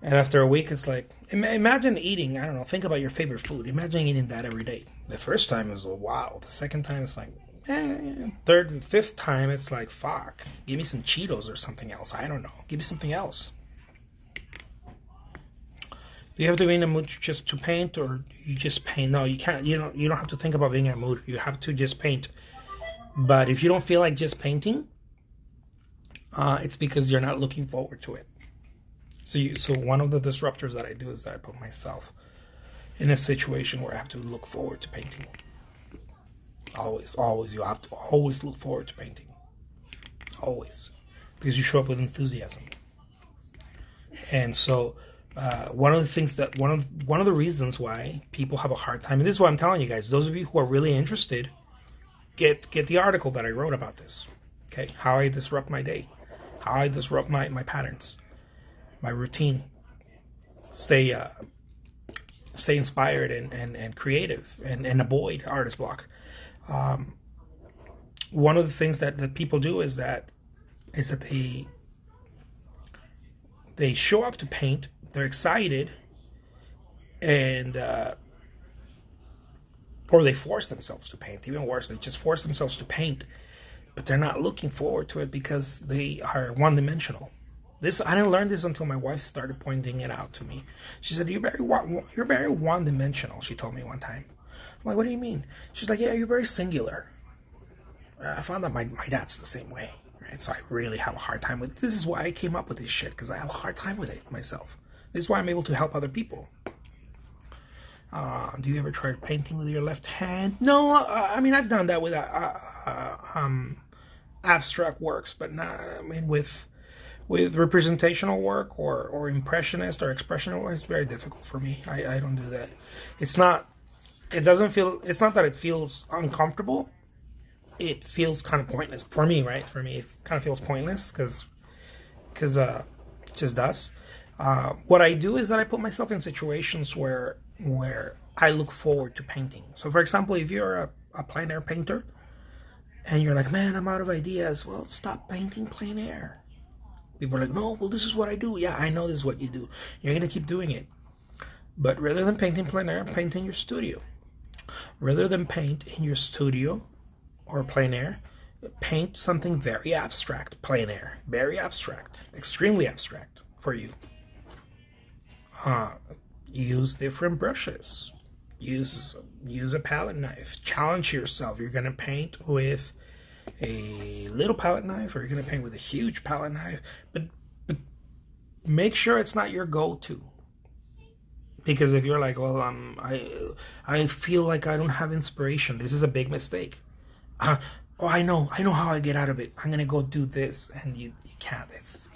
and after a week it's like, imagine eating, I don't know, think about your favorite food. Imagine eating that every day. The first time is wow. The second time it's like, third and fifth time it's like, fuck, give me some Cheetos or something else. I don't know, give me something else. Do you have to be in a mood just to paint, or you just paint? No, you can't. You don't have to think about being in a mood. You have to just paint. But if you don't feel like just painting, it's because you're not looking forward to it. So one of the disruptors that I do is that I put myself in a situation where I have to look forward to painting. Always, you have to always look forward to painting. Always, because you show up with enthusiasm. And so One of the things that one of the reasons why people have a hard time, and this is what I'm telling you guys, those of you who are really interested, get the article that I wrote about this. Okay, how I disrupt my day, how I disrupt my patterns, my routine, stay stay inspired and creative, and avoid artist block. One of the things that people do is that they show up to paint, they're excited, and or they force themselves to paint. Even worse, they just force themselves to paint, but they're not looking forward to it because they are one-dimensional. This I didn't learn this until my wife started pointing it out to me. She said, you're very one-dimensional." She told me one time. I'm like, "What do you mean?" She's like, "Yeah, you're very singular." I found out my dad's the same way. Right? So I really have a hard time with it. This is why I came up with this shit, because I have a hard time with it myself. This is why I'm able to help other people. Do you ever try painting with your left hand? No, I mean, I've done that with abstract works, but not, I mean, with representational work or impressionist or expressional work, it's very difficult for me. I don't do that. It's not that it feels uncomfortable. It feels kind of pointless for me, right? For me, it kind of feels pointless because it just does. What I do is that I put myself in situations where I look forward to painting. So, for example, if you're a plein air painter and you're like, "Man, I'm out of ideas," well, stop painting plein air. People are like, "No, well, this is what I do." Yeah, I know this is what you do. You're gonna keep doing it. But rather than painting plein air, paint in your studio. Rather than paint in your studio or plein air, paint something very abstract. Plein air, very abstract, extremely abstract for you. Use different brushes. Use a palette knife. Challenge yourself. You're gonna paint with a little palette knife, or you're gonna paint with a huge palette knife. But make sure it's not your go-to. Because if you're like, "Well, I feel like I don't have inspiration," this is a big mistake. Oh, I know how I get out of it. I'm gonna go do this, and you can't.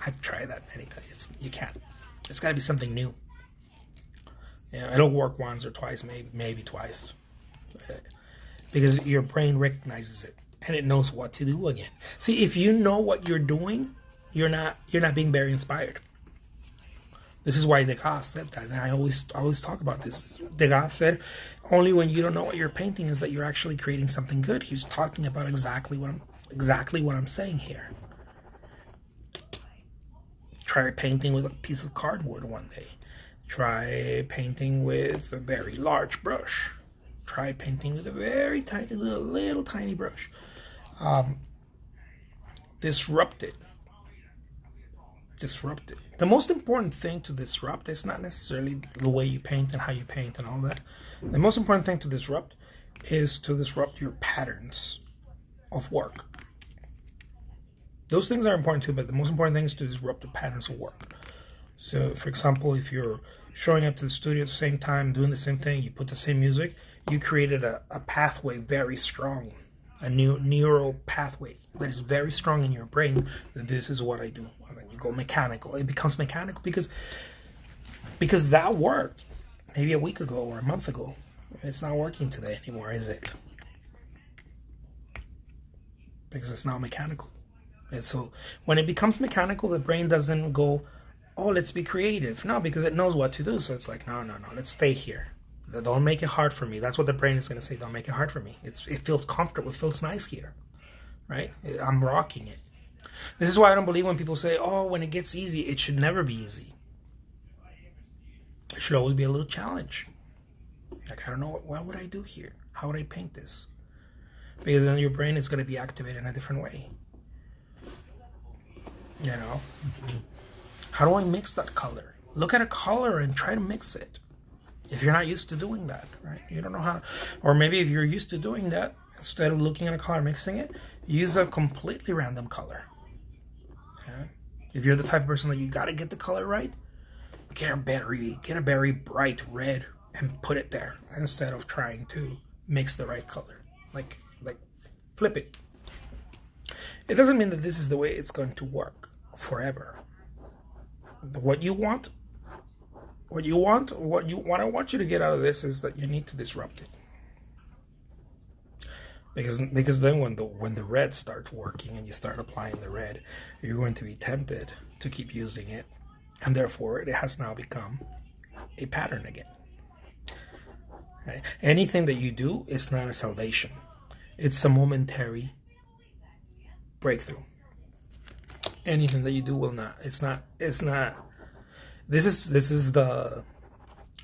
I've tried that many times. You can't. It's got to be something new. Yeah, it'll work once or twice, maybe twice, because your brain recognizes it and it knows what to do again. See, if you know what you're doing, you're not being very inspired. This is why Degas said that, and I always talk about this. Degas said, "Only when you don't know what you're painting is that you're actually creating something good." He was talking about exactly what I'm saying here. Try painting with a piece of cardboard one day. Try painting with a very large brush. Try painting with a very tiny little tiny brush. Disrupt it. The most important thing to disrupt is not necessarily the way you paint and how you paint and all that. The most important thing to disrupt is to disrupt your patterns of work. Those things are important too, but the most important thing is to disrupt the patterns of work. So, for example, if you're showing up to the studio at the same time, doing the same thing, you put the same music, you created a pathway very strong, a new neural pathway that is very strong in your brain, that this is what I do. And then you go mechanical. It becomes mechanical because that worked maybe a week ago or a month ago. It's not working today anymore, is it? Because it's not mechanical. And so when it becomes mechanical, the brain doesn't go, "Oh, let's be creative." No, because it knows what to do. So it's like, no, let's stay here. Don't make it hard for me. That's what the brain is going to say. Don't make it hard for me. It feels comfortable. It feels nice here, right? I'm rocking it. This is why I don't believe when people say, "Oh, when it gets easy," it should never be easy. It should always be a little challenge. Like, I don't know, what would I do here? How would I paint this? Because then your brain is going to be activated in a different way. You know? How do I mix that color? Look at a color and try to mix it. If you're not used to doing that, right? You don't know how. Or maybe if you're used to doing that, instead of looking at a color, mixing it, use a completely random color. Okay? If you're the type of person that you got to get the color right, get a very bright red and put it there instead of trying to mix the right color. Like flip it. It doesn't mean that this is the way it's going to work forever. What you want what I want you to get out of this is that you need to disrupt it. Because then when the red starts working and you start applying the red, you're going to be tempted to keep using it, and therefore it has now become a pattern again. Right? Anything that you do is not a salvation; it's a momentary breakthrough. Anything that you do will not. It's not. This is the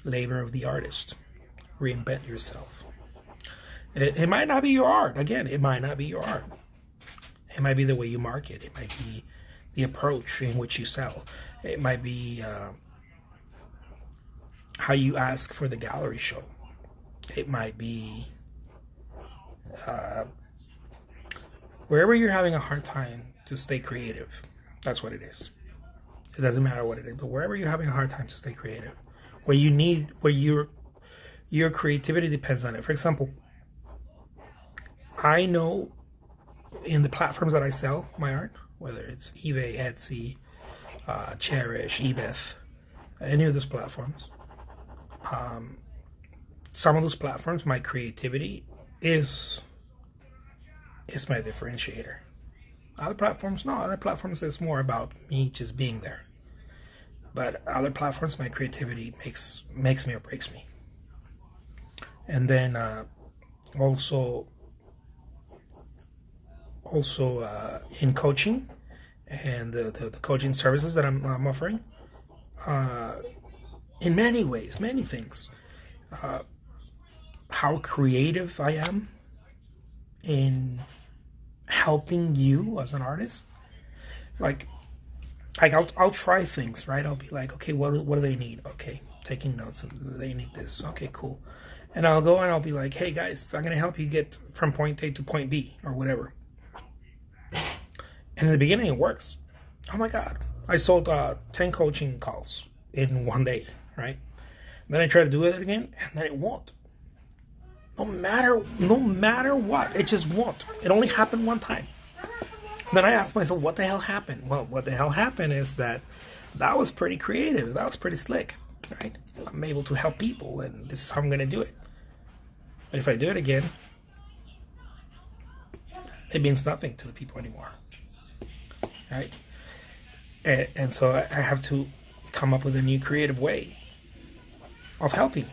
labor of the artist. Reinvent yourself. It might not be your art. Again, it might not be your art. It might be the way you market. It might be the approach in which you sell. It might be how you ask for the gallery show. It might be wherever you're having a hard time to stay creative. That's what it is. It doesn't matter what it is, but wherever you're having a hard time to stay creative, where your creativity depends on it. For example, I know in the platforms that I sell my art, whether it's eBay, Etsy, Cherish, eBeth, any of those platforms, some of those platforms, my creativity is my differentiator. Other platforms, no. Other platforms, it's more about me just being there. But other platforms, my creativity makes me or breaks me. And then also in coaching and the coaching services that I'm offering, in many ways, many things, how creative I am in helping you as an artist. Like I'll try things, right? I'll be like, okay, what do they need? Okay, taking notes. They need this. Okay, cool. And I'll go and I'll be like, hey guys, I'm gonna help you get from point A to point B or whatever. And in the beginning, it works. Oh my God, I sold 10 coaching calls in one day, right? Then I try to do it again, and then it won't. No matter what, it just won't. It only happened one time. Then I asked myself, what the hell happened? Well, what the hell happened is that was pretty creative. That was pretty slick, right? I'm able to help people, and this is how I'm going to do it. But if I do it again, it means nothing to the people anymore, right? And so I have to come up with a new creative way of helping.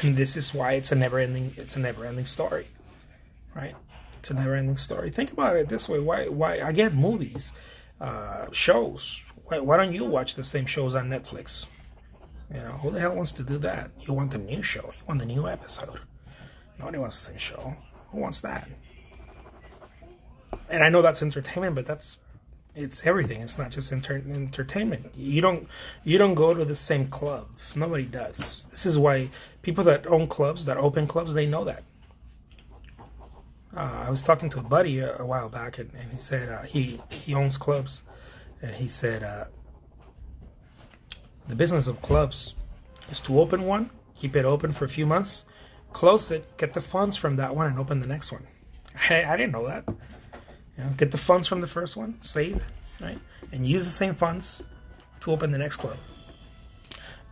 And this is why it's a never-ending story, right? It's a never-ending story. Think about it this way: why again, movies, shows? Why don't you watch the same shows on Netflix? You know, who the hell wants to do that? You want the new show. You want the new episode. Nobody wants the same show. Who wants that? And I know that's entertainment, but it's everything. It's not just entertainment. You don't go to the same club. Nobody does. This is why people that own clubs, that open clubs, they know that. I was talking to a buddy a while back, and he said he owns clubs, and he said the business of clubs is to open one, keep it open for a few months, close it, get the funds from that one, and open the next one. I didn't know that. You know, get the funds from the first one, save, right, and use the same funds to open the next club.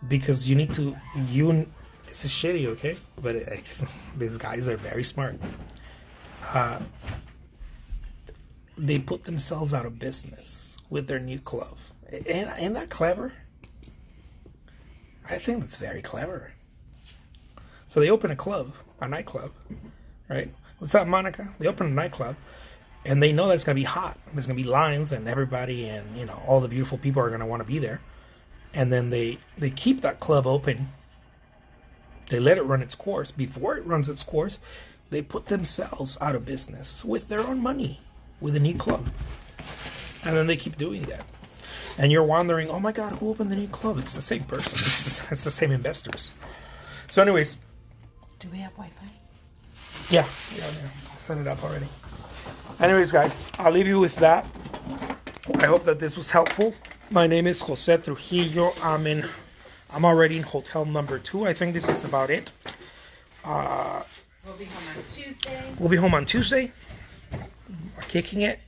Because you need to, this is shitty, okay? But these guys are very smart. They put themselves out of business with their new club. Ain't that clever? I think that's very clever. So they open a nightclub, right? What's up, Monica? They open a nightclub. And they know that it's going to be hot. There's going to be lines, and everybody and, you know, all the beautiful people are going to want to be there. And then they keep that club open. They let it run its course. Before it runs its course, they put themselves out of business with their own money, with a new club. And then they keep doing that. And you're wondering, oh my God, who opened the new club? It's the same person. It's the same investors. So anyways.
Do we have Wi-Fi?
Yeah. Set it up already. Anyways, guys, I'll leave you with that. I hope that this was helpful. My name is Jose Trujillo. I'm already in hotel number 2. I think this is about it.
We'll be home on Tuesday.
We'll be home on Tuesday. We're kicking it.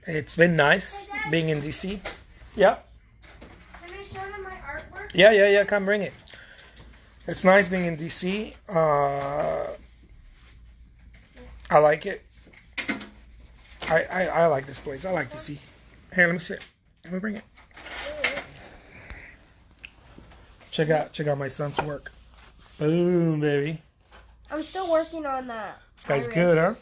It's been nice being in DC. Yeah.
Can I show them my artwork?
Yeah. Come bring it. It's nice being in DC. I like it. I like this place. I like DC. Here, let me see it. Let me bring it. Check out my son's work. Boom, baby.
I'm still working on that.
This guy's good, huh?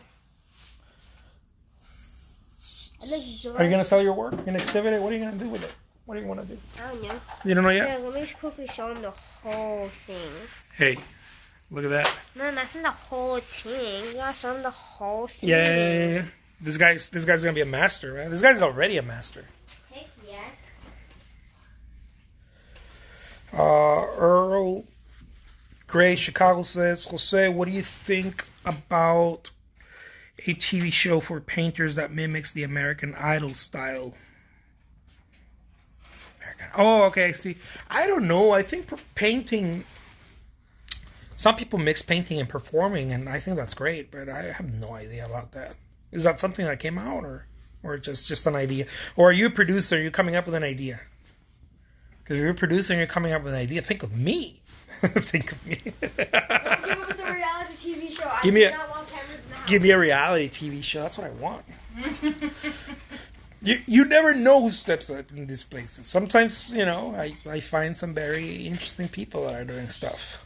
Are you gonna sell your work? You gonna exhibit it? What are you gonna do with it? What do you want to do?
I don't know.
You don't know yet?
Yeah, let me quickly show him the whole thing.
Hey, look at that.
No, that's not the whole thing. You gotta show him the whole thing.
Yeah. This guy's gonna be a master, man. This guy's already a master.
Heck yeah.
Earl Gray, Chicago says, Jose, what do you think about a TV show for painters that mimics the American Idol style? Oh, okay, I see. I don't know. I think painting... Some people mix painting and performing, and I think that's great, but I have no idea about that. Is that something that came out, or just an idea? Or are you a producer, you're coming up with an idea? Because you're a producer and you're coming up with an idea, think of me. Think of me.
Give us a reality TV show.
Give me a reality TV show. That's what I want. You never know who steps up in these places. Sometimes, I find some very interesting people that are doing stuff.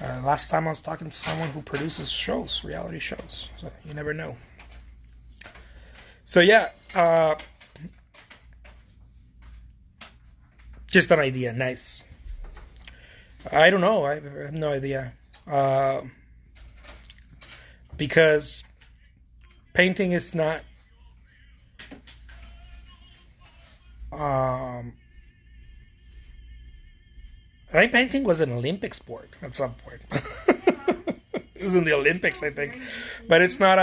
Last time I was talking to someone who produces shows, reality shows. So you never know. So yeah, just an idea. Nice. I don't know. I have no idea. Because painting is not... I think painting was an Olympic sport at some point. It was in the Olympics, I think. But it's not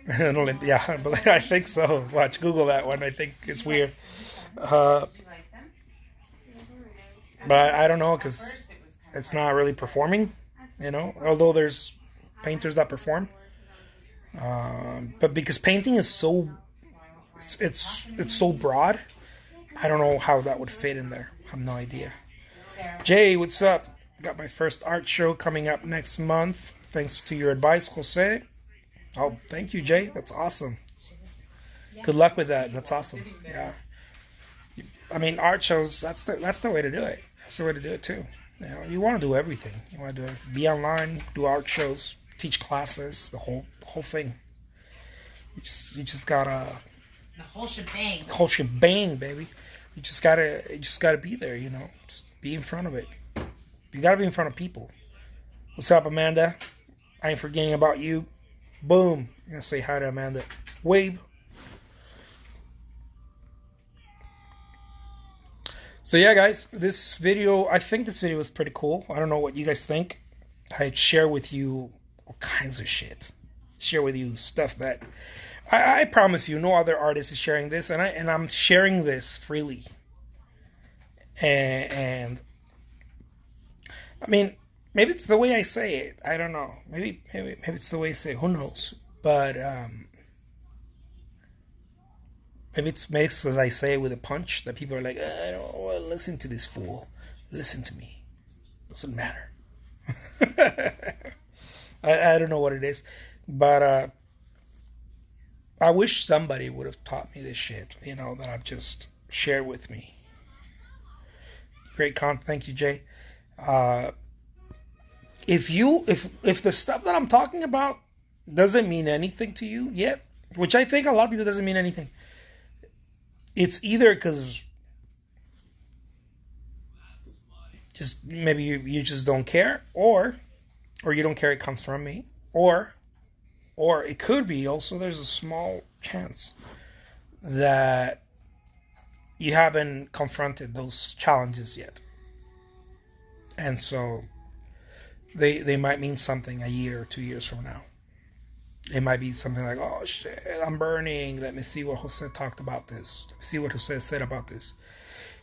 an Olympic... Yeah, I think so. Watch, Google that one. I think it's weird. But I don't know, because it's not really performing, although there's painters that perform. But because painting is so... It's so broad, I don't know how that would fit in there. I have no idea. Jay, what's up? Got my first art show coming up next month. Thanks to your advice, Jose. Oh, thank you, Jay. That's awesome. Good luck with that. That's awesome. Yeah. I mean, art shows, that's the way to do it. That's the way to do it, too. You want to do everything. You want to do everything. Be online, do art shows, teach classes, the whole thing. You just gotta...
The whole shebang.
The whole shebang, baby. You just gotta be there, Just be in front of it. You gotta be in front of people. What's up, Amanda? I ain't forgetting about you. Boom. I'm gonna say hi to Amanda. Wave. So yeah, guys, I think this video was pretty cool. I don't know what you guys think. I'd share with you all kinds of shit. Share with you stuff that I promise you no other artist is sharing this, and I'm sharing this freely. And I mean, maybe it's the way I say it. I don't know. Maybe it's the way I say it. Who knows? But maybe it's makes as I say it with a punch that people are like, I don't want to listen to this fool. Listen to me. Doesn't matter. I don't know what it is, but I wish somebody would have taught me this shit, that I've just shared with me. Great content. Thank you, Jay. If the stuff that I'm talking about doesn't mean anything to you yet, which I think a lot of people doesn't mean anything, it's either because just maybe you just don't care, or you don't care it comes from me, or it could be also there's a small chance that you haven't confronted those challenges yet. And so they might mean something a year or 2 years from now. It might be something like, oh shit, I'm burning. Let me see what Jose talked about this. Let me see what Jose said about this.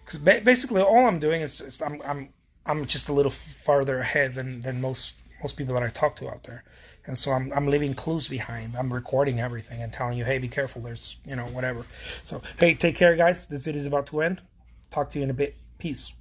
Because basically all I'm doing is just, I'm just a little farther ahead than most people that I talk to out there. And so I'm leaving clues behind. I'm recording everything and telling you, hey, be careful. There's, whatever. So, hey, take care, guys. This video is about to end. Talk to you in a bit. Peace.